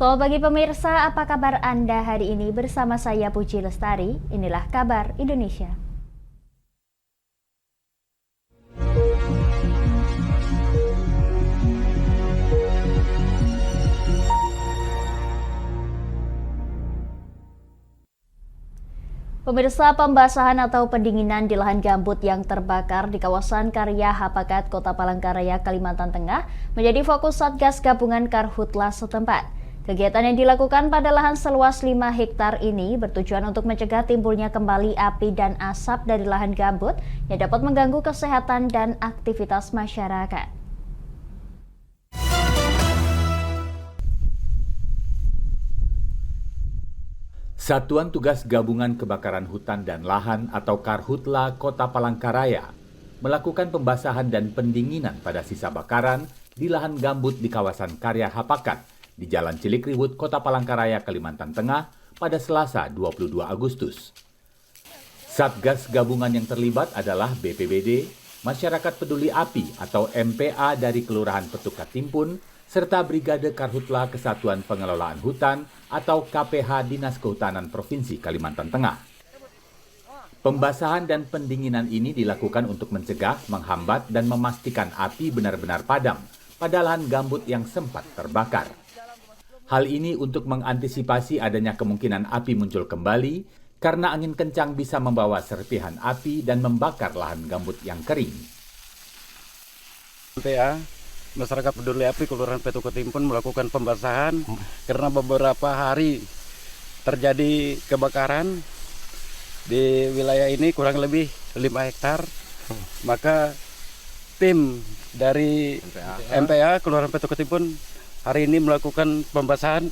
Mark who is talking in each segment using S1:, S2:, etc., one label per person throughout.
S1: Selamat pagi pemirsa, apa kabar Anda hari ini? Bersama saya Puji Lestari, inilah kabar Indonesia. Pemirsa, pembasahan atau pendinginan di lahan gambut yang terbakar di kawasan Karya Hapakat, Kota Palangkaraya, Kalimantan Tengah menjadi fokus Satgas Gabungan Karhutla setempat. Kegiatan yang dilakukan pada lahan seluas 5 hektar ini bertujuan untuk mencegah timbulnya kembali api dan asap dari lahan gambut yang dapat mengganggu kesehatan dan aktivitas masyarakat.
S2: Satuan Tugas Gabungan Kebakaran Hutan dan Lahan atau Karhutla Kota Palangkaraya melakukan pembasahan dan pendinginan pada sisa bakaran di lahan gambut di kawasan Karya Hapakat di Jalan Cilikriwut, Kota Palangkaraya, Kalimantan Tengah pada Selasa 22 Agustus. Satgas gabungan yang terlibat adalah BPBD, Masyarakat Peduli Api atau MPA dari Kelurahan Petukat Timpun, serta Brigade Karhutla Kesatuan Pengelolaan Hutan atau KPH Dinas Kehutanan Provinsi Kalimantan Tengah. Pembasahan dan pendinginan ini dilakukan untuk mencegah, menghambat, dan memastikan api benar-benar padam pada lahan gambut yang sempat terbakar. Hal ini untuk mengantisipasi adanya kemungkinan api muncul kembali karena angin kencang bisa membawa serpihan api dan membakar lahan gambut yang kering.
S3: MPA Masyarakat Peduli Api Kelurahan Petukat Timpun melakukan pembasahan karena beberapa hari terjadi kebakaran di wilayah ini kurang lebih 5 hektar. Maka tim dari MPA Kelurahan Petukat Timpun hari ini melakukan pembasahan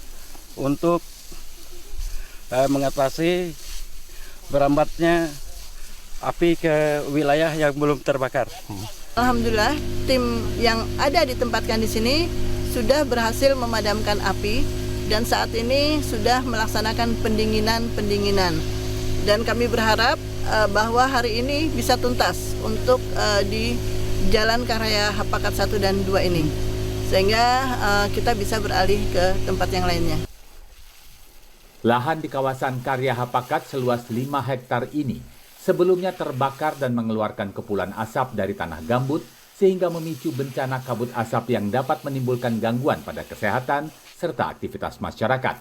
S3: untuk mengatasi berambatnya api ke wilayah yang belum terbakar.
S4: Alhamdulillah, tim yang ada ditempatkan di sini sudah berhasil memadamkan api dan saat ini sudah melaksanakan pendinginan. Dan kami berharap bahwa hari ini bisa tuntas untuk di Jalan Karya Hapakat 1 dan 2 ini. Sehingga kita bisa beralih ke tempat yang lainnya.
S2: Lahan di kawasan Karya Hapakat seluas 5 hektar ini sebelumnya terbakar dan mengeluarkan kepulan asap dari tanah gambut sehingga memicu bencana kabut asap yang dapat menimbulkan gangguan pada kesehatan serta aktivitas masyarakat.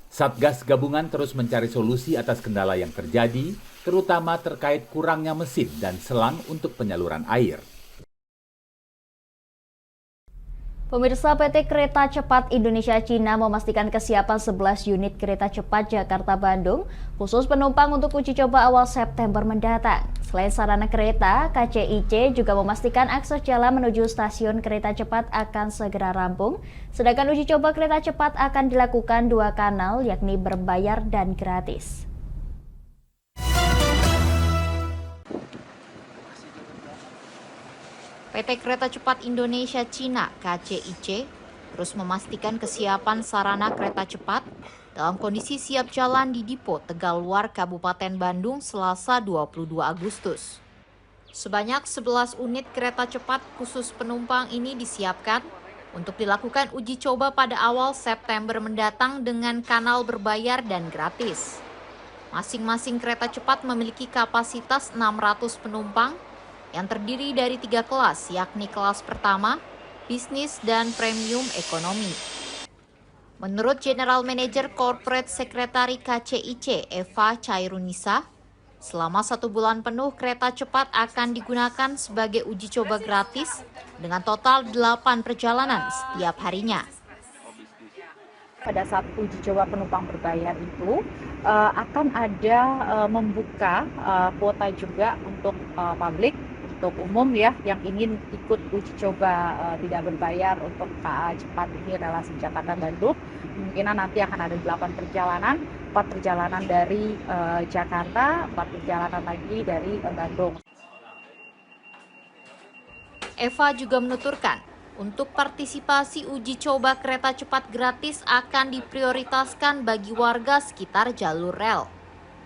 S2: Satgas gabungan terus mencari solusi atas kendala yang terjadi, terutama terkait kurangnya mesin dan selang untuk penyaluran air.
S1: Pemirsa, PT Kereta Cepat Indonesia Cina memastikan kesiapan 11 unit kereta cepat Jakarta-Bandung khusus penumpang untuk uji coba awal September mendatang. Selain sarana kereta, KCIC juga memastikan akses jalan menuju stasiun kereta cepat akan segera rampung, sedangkan uji coba kereta cepat akan dilakukan 2 kanal yakni berbayar dan gratis.
S5: PT Kereta Cepat Indonesia Cina (KCIC) terus memastikan kesiapan sarana kereta cepat dalam kondisi siap jalan di Dipo Tegaluar, Kabupaten Bandung, Selasa 22 Agustus. Sebanyak 11 unit kereta cepat khusus penumpang ini disiapkan untuk dilakukan uji coba pada awal September mendatang dengan kanal berbayar dan gratis. Masing-masing kereta cepat memiliki kapasitas 600 penumpang yang terdiri dari 3 kelas, yakni kelas pertama, bisnis, dan premium ekonomi. Menurut General Manager Corporate Secretary KCIC, Eva Cairunisa, selama 1 bulan penuh kereta cepat akan digunakan sebagai uji coba gratis dengan total 8 perjalanan setiap harinya.
S6: Pada saat uji coba penumpang berbayar itu akan ada membuka kuota juga untuk publik, untuk umum ya, yang ingin ikut uji coba tidak berbayar untuk KA cepat ini relasi Jakarta-Bandung. Kemungkinan nanti akan ada 8 perjalanan, 4 perjalanan dari Jakarta, 4 perjalanan lagi dari Bandung.
S5: Eva juga menuturkan, untuk partisipasi uji coba kereta cepat gratis akan diprioritaskan bagi warga sekitar jalur rel.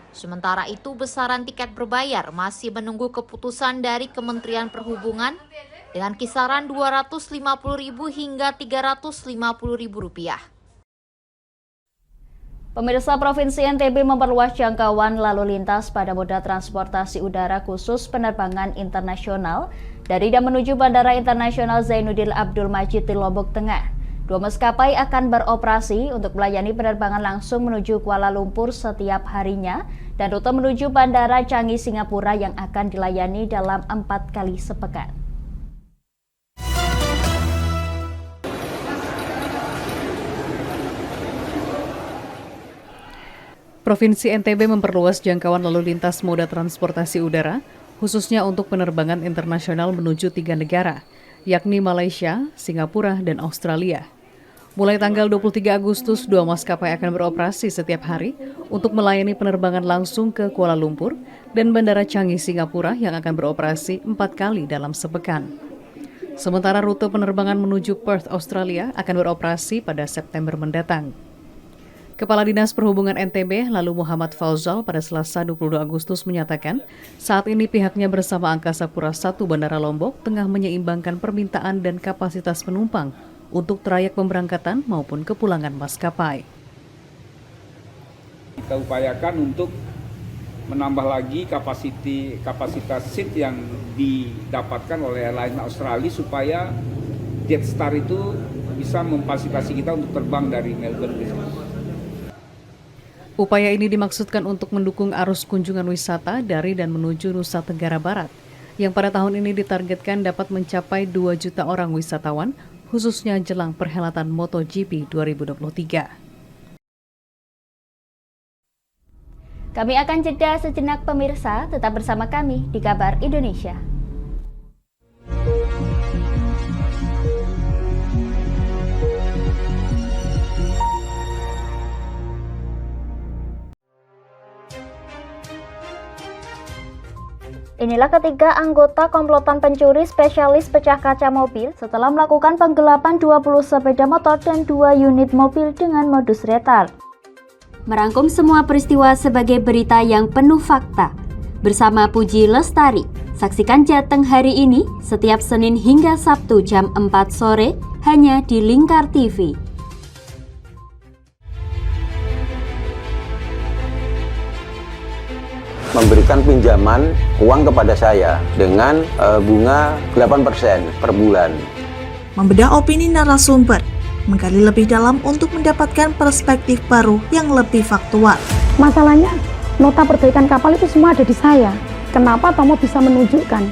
S5: Sementara itu, besaran tiket berbayar masih menunggu keputusan dari Kementerian Perhubungan dengan kisaran Rp250.000 hingga Rp350.000.
S1: Pemirsa, Provinsi NTB memperluas jangkauan lalu lintas pada moda transportasi udara khusus penerbangan internasional dari dan menuju Bandara Internasional Zainuddin Abdul Majid di Lombok Tengah. 2 maskapai akan beroperasi untuk melayani penerbangan langsung menuju Kuala Lumpur setiap harinya dan rute menuju Bandara Changi Singapura yang akan dilayani dalam 4 kali sepekan.
S7: Provinsi NTB memperluas jangkauan lalu lintas moda transportasi udara, khususnya untuk penerbangan internasional menuju 3 negara, yakni Malaysia, Singapura, dan Australia. Mulai tanggal 23 Agustus, 2 maskapai akan beroperasi setiap hari untuk melayani penerbangan langsung ke Kuala Lumpur dan Bandara Changi Singapura yang akan beroperasi 4 kali dalam sepekan. Sementara rute penerbangan menuju Perth, Australia akan beroperasi pada September mendatang. Kepala Dinas Perhubungan NTB lalu Muhammad Fauzal pada Selasa 22 Agustus menyatakan saat ini pihaknya bersama Angkasa Pura I Bandara Lombok tengah menyeimbangkan permintaan dan kapasitas penumpang untuk trayek pemberangkatan maupun kepulangan maskapai.
S8: Kita upayakan untuk menambah lagi kapasitas seat yang didapatkan oleh airline Australia supaya Jetstar itu bisa memfasilitasi kita untuk terbang dari Melbourne.
S7: Upaya ini dimaksudkan untuk mendukung arus kunjungan wisata dari dan menuju Nusa Tenggara Barat, yang pada tahun ini ditargetkan dapat mencapai 2 juta orang wisatawan, khususnya jelang perhelatan MotoGP 2023.
S1: Kami akan jeda sejenak pemirsa, tetap bersama kami di Kabar Indonesia. Inilah ketiga anggota komplotan pencuri spesialis pecah kaca mobil setelah melakukan penggelapan 20 sepeda motor dan 2 unit mobil dengan modus retard. Merangkum semua peristiwa sebagai berita yang penuh fakta. Bersama Puji Lestari, saksikan Jateng hari ini setiap Senin hingga Sabtu jam 4 sore hanya di Lingkar TV.
S9: Memberikan pinjaman uang kepada saya dengan bunga 8% per bulan.
S10: Membedah opini narasumber, menggali lebih dalam untuk mendapatkan perspektif baru yang lebih faktual.
S11: Masalahnya, nota perbaikan kapal itu semua ada di saya. Kenapa Tomo bisa menunjukkan?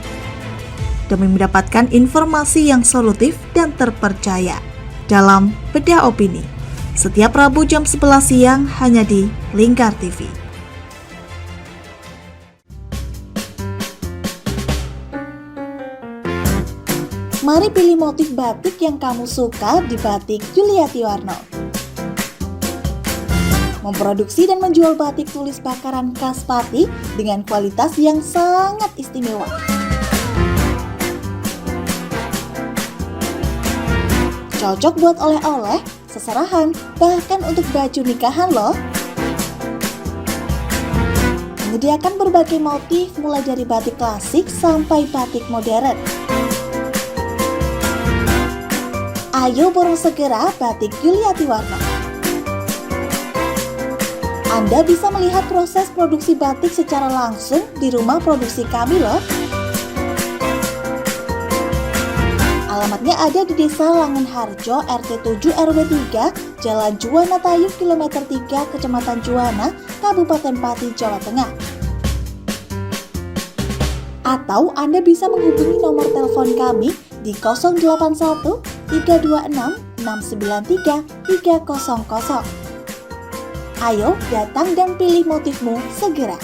S10: Demi mendapatkan informasi yang solutif dan terpercaya. Dalam Bedah Opini, setiap Rabu jam 11 siang hanya di Lingkar TV. Mari pilih motif batik yang kamu suka di Batik Yuliati Warno. Memproduksi dan menjual batik tulis bakaran khas Pati dengan kualitas yang sangat istimewa. Cocok buat oleh-oleh, seserahan, bahkan untuk baju nikahan loh. Menyediakan berbagai motif mulai dari batik klasik sampai batik modern. Ayo borong segera Batik Yuliati Warno. Anda bisa melihat proses produksi batik secara langsung di rumah produksi kami loh. Alamatnya ada di Desa Langenharjo, RT 7 RW 3, Jalan Juwana Tayu, Kilometer 3, Kecamatan Juwana, Kabupaten Pati, Jawa Tengah. Atau Anda bisa menghubungi nomor telepon kami di 081 326 693 300. Ayo datang dan pilih motifmu segera.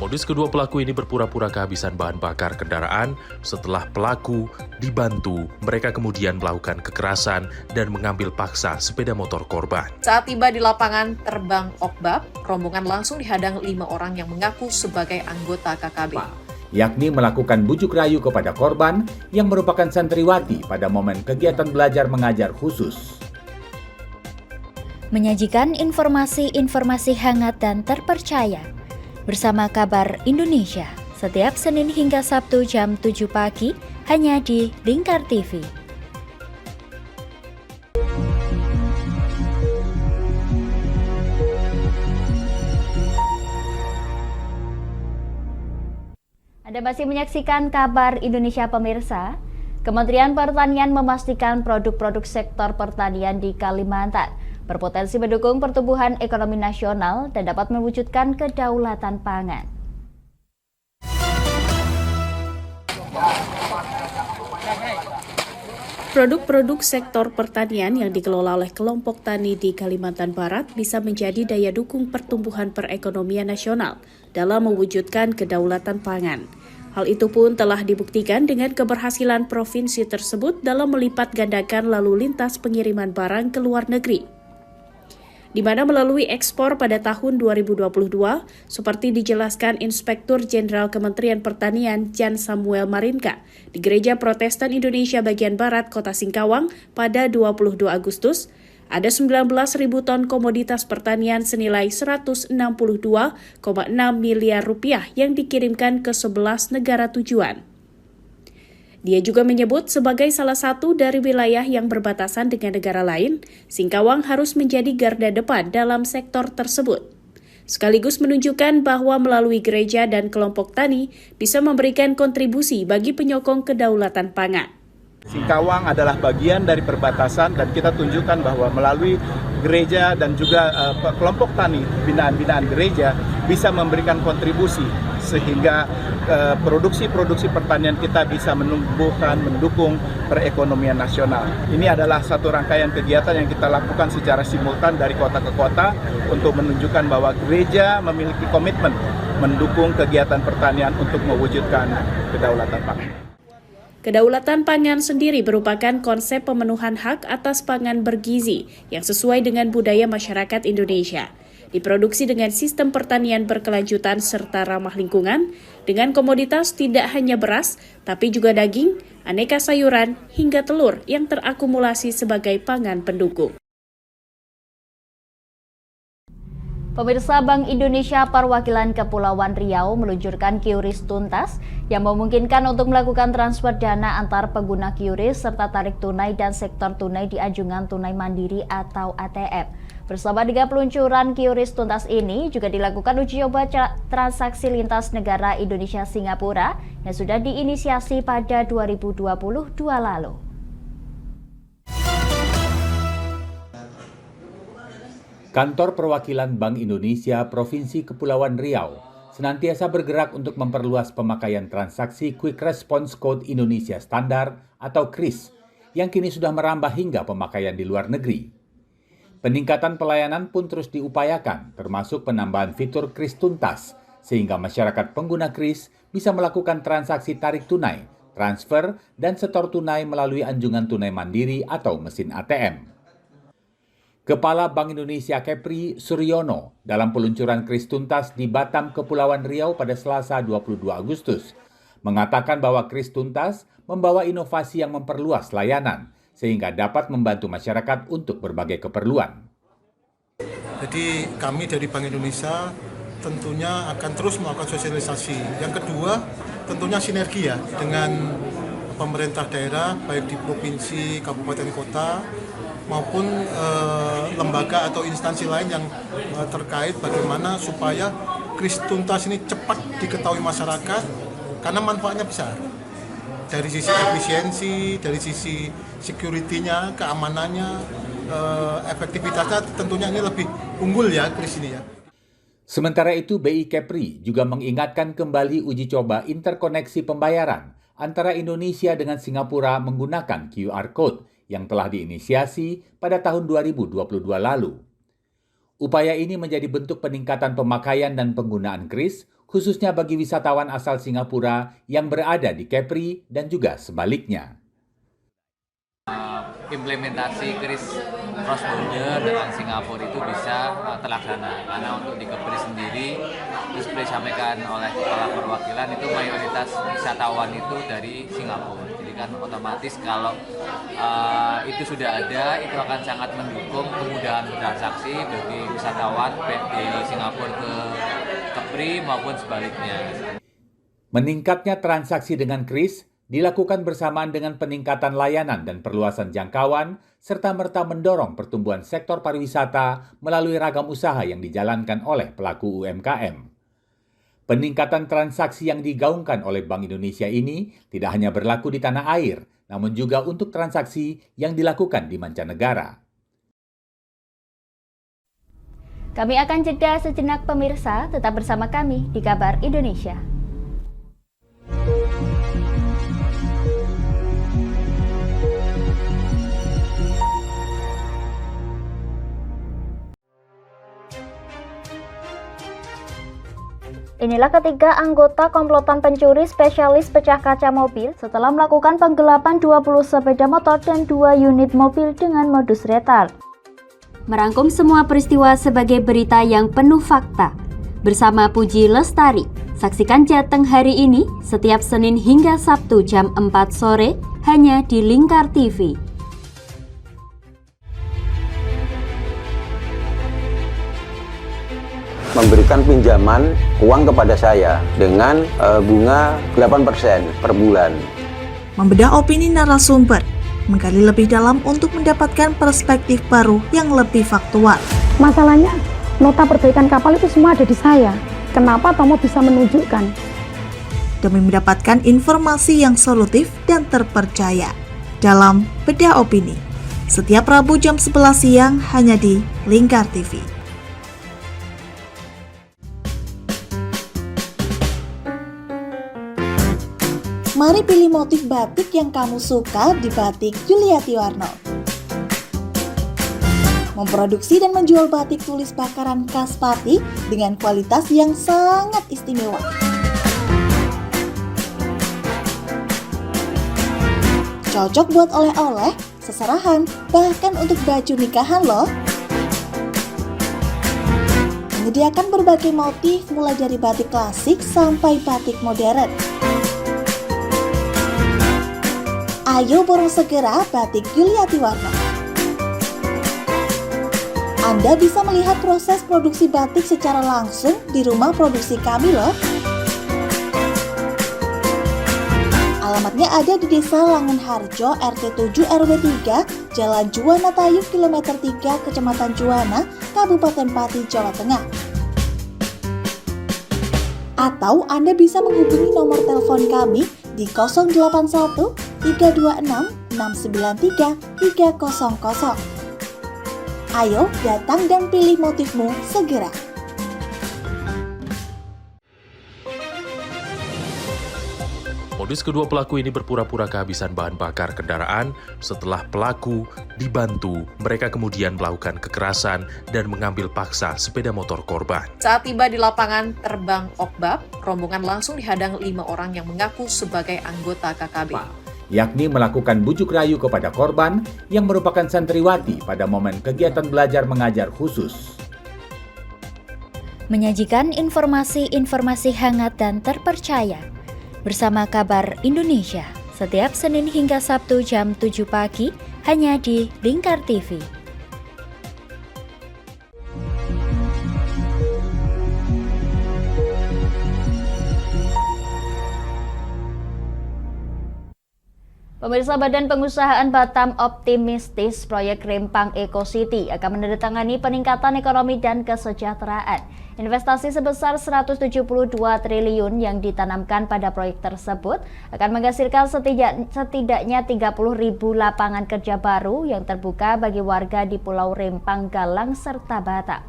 S12: Modus kedua pelaku ini berpura-pura kehabisan bahan bakar kendaraan. Setelah pelaku dibantu, mereka kemudian melakukan kekerasan dan mengambil paksa sepeda motor korban.
S13: Saat tiba di lapangan terbang Okbab, rombongan langsung dihadang 5 orang yang mengaku sebagai anggota KKB.
S2: Yakni melakukan bujuk rayu kepada korban yang merupakan santriwati pada momen kegiatan belajar mengajar khusus.
S1: Menyajikan informasi-informasi hangat dan terpercaya bersama Kabar Indonesia setiap Senin hingga Sabtu jam 7 pagi hanya di Lingkar TV. Anda masih menyaksikan Kabar Indonesia pemirsa. Kementerian Pertanian memastikan produk-produk sektor pertanian di Kalimantan berpotensi mendukung pertumbuhan ekonomi nasional dan dapat mewujudkan kedaulatan pangan.
S14: Produk-produk sektor pertanian yang dikelola oleh kelompok tani di Kalimantan Barat bisa menjadi daya dukung pertumbuhan perekonomian nasional dalam mewujudkan kedaulatan pangan. Hal itu pun telah dibuktikan dengan keberhasilan provinsi tersebut dalam melipat gandakan lalu lintas pengiriman barang ke luar negeri, di mana melalui ekspor pada tahun 2022, seperti dijelaskan Inspektur Jenderal Kementerian Pertanian Jan Samuel Marinka di Gereja Protestan Indonesia bagian Barat Kota Singkawang pada 22 Agustus, ada 19.000 ton komoditas pertanian senilai 162,6 miliar rupiah yang dikirimkan ke 11 negara tujuan. Dia juga menyebut sebagai salah satu dari wilayah yang berbatasan dengan negara lain, Singkawang harus menjadi garda depan dalam sektor tersebut. Sekaligus menunjukkan bahwa melalui gereja dan kelompok tani bisa memberikan kontribusi bagi penyokong kedaulatan pangan.
S15: Singkawang adalah bagian dari perbatasan dan kita tunjukkan bahwa melalui gereja dan juga kelompok tani, binaan-binaan gereja bisa memberikan kontribusi sehingga produksi-produksi pertanian kita bisa mendukung perekonomian nasional. Ini adalah satu rangkaian kegiatan yang kita lakukan secara simultan dari kota ke kota untuk menunjukkan bahwa gereja memiliki komitmen mendukung kegiatan pertanian untuk mewujudkan kedaulatan pangan.
S14: Kedaulatan pangan sendiri merupakan konsep pemenuhan hak atas pangan bergizi yang sesuai dengan budaya masyarakat Indonesia. Diproduksi dengan sistem pertanian berkelanjutan serta ramah lingkungan, dengan komoditas tidak hanya beras, tapi juga daging, aneka sayuran, hingga telur yang terakumulasi sebagai pangan pendukung.
S1: Pemirsa, Bank Indonesia Perwakilan Kepulauan Riau meluncurkan QRIS tuntas yang memungkinkan untuk melakukan transfer dana antar pengguna QRIS serta tarik tunai dan sektor tunai di anjungan tunai mandiri atau ATM. Bersama dengan peluncuran QRIS tuntas ini juga dilakukan uji coba transaksi lintas negara Indonesia-Singapura yang sudah diinisiasi pada 2022 lalu.
S2: Kantor Perwakilan Bank Indonesia Provinsi Kepulauan Riau senantiasa bergerak untuk memperluas pemakaian transaksi Quick Response Code Indonesia Standar atau QRIS yang kini sudah merambah hingga pemakaian di luar negeri. Peningkatan pelayanan pun terus diupayakan, termasuk penambahan fitur QRIS tuntas, sehingga masyarakat pengguna QRIS bisa melakukan transaksi tarik tunai, transfer, dan setor tunai melalui anjungan tunai mandiri atau mesin ATM. Kepala Bank Indonesia Kepri Suryono dalam peluncuran QRIS tuntas di Batam, Kepulauan Riau pada Selasa 22 Agustus mengatakan bahwa QRIS tuntas membawa inovasi yang memperluas layanan sehingga dapat membantu masyarakat untuk berbagai keperluan.
S16: Jadi kami dari Bank Indonesia tentunya akan terus melakukan sosialisasi. Yang kedua tentunya sinergi ya dengan pemerintah daerah baik di provinsi, kabupaten, kota maupun lembaga atau instansi lain yang terkait bagaimana supaya QRIS tuntas ini cepat diketahui masyarakat karena manfaatnya besar. Dari sisi efisiensi, dari sisi security-nya, keamanannya, efektivitasnya tentunya ini lebih unggul ya QRIS ini ya.
S2: Sementara itu BI Kepri juga mengingatkan kembali uji coba interkoneksi pembayaran antara Indonesia dengan Singapura menggunakan QR Code yang telah diinisiasi pada tahun 2022 lalu. Upaya ini menjadi bentuk peningkatan pemakaian dan penggunaan QRIS, khususnya bagi wisatawan asal Singapura yang berada di Kepri dan juga sebaliknya.
S17: Implementasi QRIS cross border dengan Singapura itu bisa terlaksana karena untuk di Kepri sendiri seperti disampaikan oleh kepala perwakilan itu mayoritas wisatawan itu dari Singapura, jadi kan otomatis kalau itu sudah ada itu akan sangat mendukung kemudahan transaksi bagi wisatawan baik di Singapura ke Kepri maupun sebaliknya.
S2: Meningkatnya transaksi dengan QRIS dilakukan bersamaan dengan peningkatan layanan dan perluasan jangkauan, serta-merta mendorong pertumbuhan sektor pariwisata melalui ragam usaha yang dijalankan oleh pelaku UMKM. Peningkatan transaksi yang digaungkan oleh Bank Indonesia ini tidak hanya berlaku di tanah air, namun juga untuk transaksi yang dilakukan di mancanegara.
S1: Kami akan jeda sejenak pemirsa, tetap bersama kami di Kabar Indonesia. Inilah ketiga anggota komplotan pencuri spesialis pecah kaca mobil setelah melakukan penggelapan 20 sepeda motor dan 2 unit mobil dengan modus retard.
S18: Merangkum semua peristiwa sebagai berita yang penuh fakta. Bersama Puji Lestari, saksikan Jateng hari ini setiap Senin hingga Sabtu jam 4 sore hanya di Lingkar TV.
S9: Memberikan pinjaman uang kepada saya dengan bunga 8% per bulan.
S10: Membedah opini narasumber, menggali lebih dalam untuk mendapatkan perspektif baru yang lebih faktual.
S11: Masalahnya, nota perbaikan kapal itu semua ada di saya. Kenapa Tomo bisa menunjukkan?
S10: Demi mendapatkan informasi yang solutif dan terpercaya. Dalam Bedah Opini, setiap Rabu jam 11 siang hanya di Lingkar TV. Mari pilih motif batik yang kamu suka di Batik Yuliati Warno. Memproduksi dan menjual batik tulis bakaran khas Pati dengan kualitas yang sangat istimewa. Cocok buat oleh-oleh, seserahan, bahkan untuk baju nikahan loh. Menyediakan berbagai motif mulai dari batik klasik sampai batik modern. Ayo borong segera Batik Yuliati Warno. Anda bisa melihat proses produksi batik secara langsung di rumah produksi kami loh. Alamatnya ada di Desa Langenharjo, RT 7 RW 3, Jalan Juwana Tayub, Kilometer 3, Kecamatan Juwana, Kabupaten Pati, Jawa Tengah. Atau Anda bisa menghubungi nomor telepon kami di 081 326 693 300. Ayo datang dan pilih motifmu segera.
S12: Modus kedua pelaku ini berpura-pura kehabisan bahan bakar kendaraan setelah pelaku dibantu. Mereka kemudian melakukan kekerasan dan mengambil paksa sepeda motor korban.
S13: Saat tiba di lapangan terbang Okbab, rombongan langsung dihadang 5 orang yang mengaku sebagai anggota KKB.
S2: Yakni melakukan bujuk rayu kepada korban yang merupakan santriwati pada momen kegiatan belajar mengajar khusus.
S1: Menyajikan informasi-informasi hangat dan terpercaya bersama Kabar Indonesia setiap Senin hingga Sabtu jam 7 pagi hanya di Lingkar TV. Pemirsa, Badan Pengusahaan Batam optimistis proyek Rempang Eco City akan menandatangani peningkatan ekonomi dan kesejahteraan. Investasi sebesar 172 triliun yang ditanamkan pada proyek tersebut akan menghasilkan setidaknya 30.000 lapangan kerja baru yang terbuka bagi warga di Pulau Rempang, Galang, serta Batam.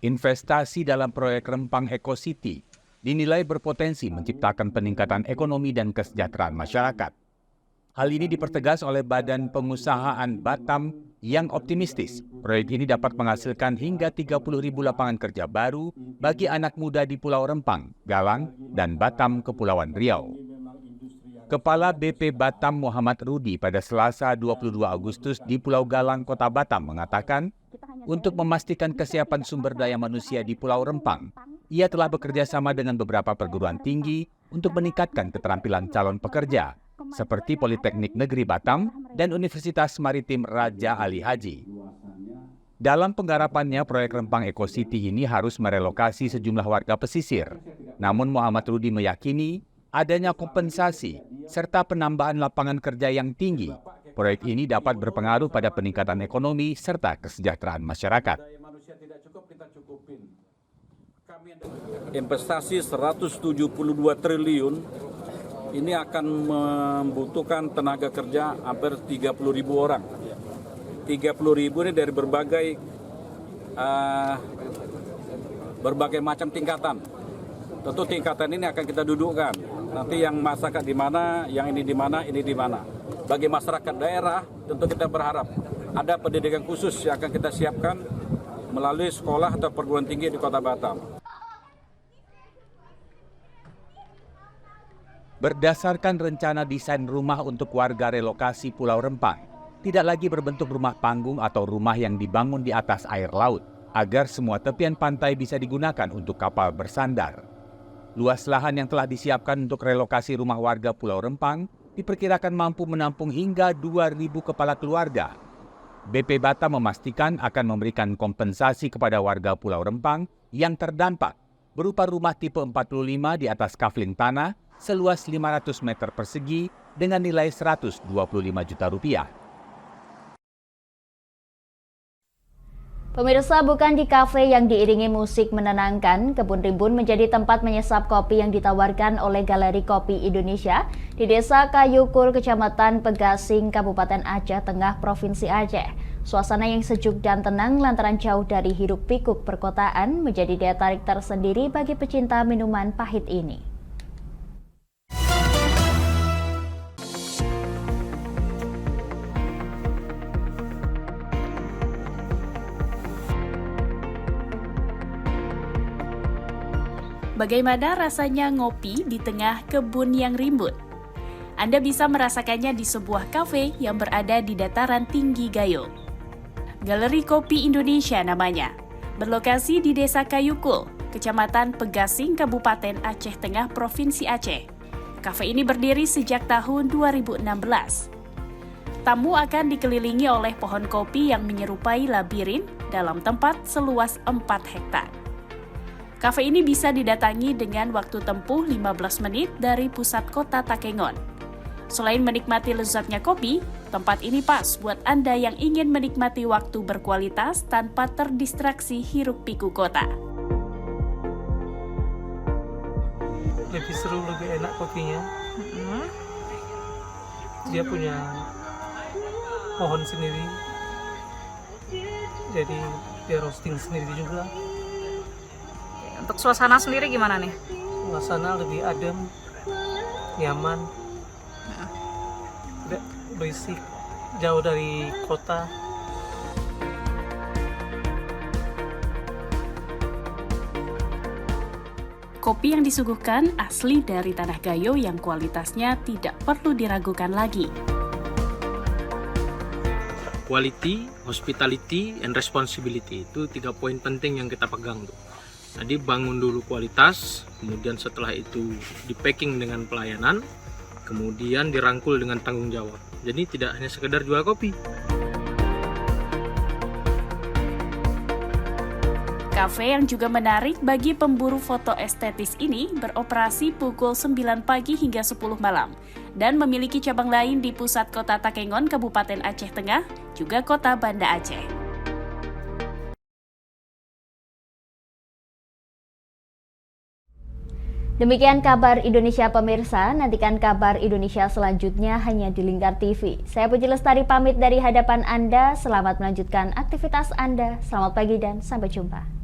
S2: Investasi dalam proyek Rempang Eco City dinilai berpotensi menciptakan peningkatan ekonomi dan kesejahteraan masyarakat. Hal ini dipertegas oleh Badan Pengusahaan Batam yang optimistis proyek ini dapat menghasilkan hingga 30.000 lapangan kerja baru bagi anak muda di Pulau Rempang, Galang, dan Batam, Kepulauan Riau. Kepala BP Batam Muhammad Rudi pada Selasa 22 Agustus di Pulau Galang, Kota Batam mengatakan, untuk memastikan kesiapan sumber daya manusia di Pulau Rempang, ia telah bekerja sama dengan beberapa perguruan tinggi untuk meningkatkan keterampilan calon pekerja, seperti Politeknik Negeri Batam dan Universitas Maritim Raja Ali Haji. Dalam penggarapannya, proyek Rempang Eco City ini harus merelokasi sejumlah warga pesisir. Namun Muhammad Rudi meyakini adanya kompensasi serta penambahan lapangan kerja yang tinggi Proyek ini dapat berpengaruh pada peningkatan ekonomi serta kesejahteraan masyarakat.
S19: Investasi 172 triliun ini akan membutuhkan tenaga kerja hampir 30.000 orang. 30.000 ini dari berbagai macam tingkatan. Tentu tingkatan ini akan kita dudukkan. Nanti yang masyarakat di mana, yang ini di mana, ini di mana. Bagi masyarakat daerah, tentu kita berharap ada pendidikan khusus yang akan kita siapkan melalui sekolah atau perguruan tinggi di Kota Batam.
S2: Berdasarkan rencana desain rumah untuk warga relokasi Pulau Rempang, tidak lagi berbentuk rumah panggung atau rumah yang dibangun di atas air laut, agar semua tepian pantai bisa digunakan untuk kapal bersandar. Luas lahan yang telah disiapkan untuk relokasi rumah warga Pulau Rempang diperkirakan mampu menampung hingga 2.000 kepala keluarga. BP Batam memastikan akan memberikan kompensasi kepada warga Pulau Rempang yang terdampak berupa rumah tipe 45 di atas kafling tanah seluas 500 meter persegi dengan nilai 125 juta rupiah.
S1: Pemirsa, bukan di kafe yang diiringi musik menenangkan, Kebun Rimbun menjadi tempat menyesap kopi yang ditawarkan oleh Galeri Kopi Indonesia di Desa Kayukul, Kecamatan Pegasing, Kabupaten Aceh Tengah, Provinsi Aceh. Suasana yang sejuk dan tenang lantaran jauh dari hiruk-pikuk perkotaan menjadi daya tarik tersendiri bagi pecinta minuman pahit ini.
S14: Bagaimana rasanya ngopi di tengah kebun yang rimbun? Anda bisa merasakannya di sebuah kafe yang berada di dataran tinggi Gayo. Galeri Kopi Indonesia namanya, berlokasi di Desa Kayukul, Kecamatan Pegasing, Kabupaten Aceh Tengah, Provinsi Aceh. Kafe ini berdiri sejak tahun 2016. Tamu akan dikelilingi oleh pohon kopi yang menyerupai labirin dalam tempat seluas 4 hektar. Kafe ini bisa didatangi dengan waktu tempuh 15 menit dari pusat kota Takengon. Selain menikmati lezatnya kopi, tempat ini pas buat Anda yang ingin menikmati waktu berkualitas tanpa terdistraksi hiruk-pikuk kota.
S20: Lebih seru, lebih enak kopinya. Dia punya pohon sendiri, jadi dia roasting sendiri juga.
S21: Untuk suasana sendiri gimana nih?
S20: Suasana lebih adem, nyaman, tidak berisik, jauh dari kota.
S14: Kopi yang disuguhkan asli dari tanah Gayo yang kualitasnya tidak perlu diragukan lagi.
S22: Quality, hospitality, and responsibility itu 3 poin penting yang kita pegang tuh. Jadi bangun dulu kualitas, kemudian setelah itu di packing dengan pelayanan, kemudian dirangkul dengan tanggung jawab. Jadi tidak hanya sekedar jual kopi.
S14: Kafe yang juga menarik bagi pemburu foto estetis ini beroperasi pukul 9 pagi hingga 10 malam dan memiliki cabang lain di pusat kota Takengon, Kabupaten Aceh Tengah, juga kota Banda Aceh.
S1: Demikian kabar Indonesia pemirsa, nantikan kabar Indonesia selanjutnya hanya di Lingkar TV. Saya Puji Lestari pamit dari hadapan Anda, selamat melanjutkan aktivitas Anda, selamat pagi dan sampai jumpa.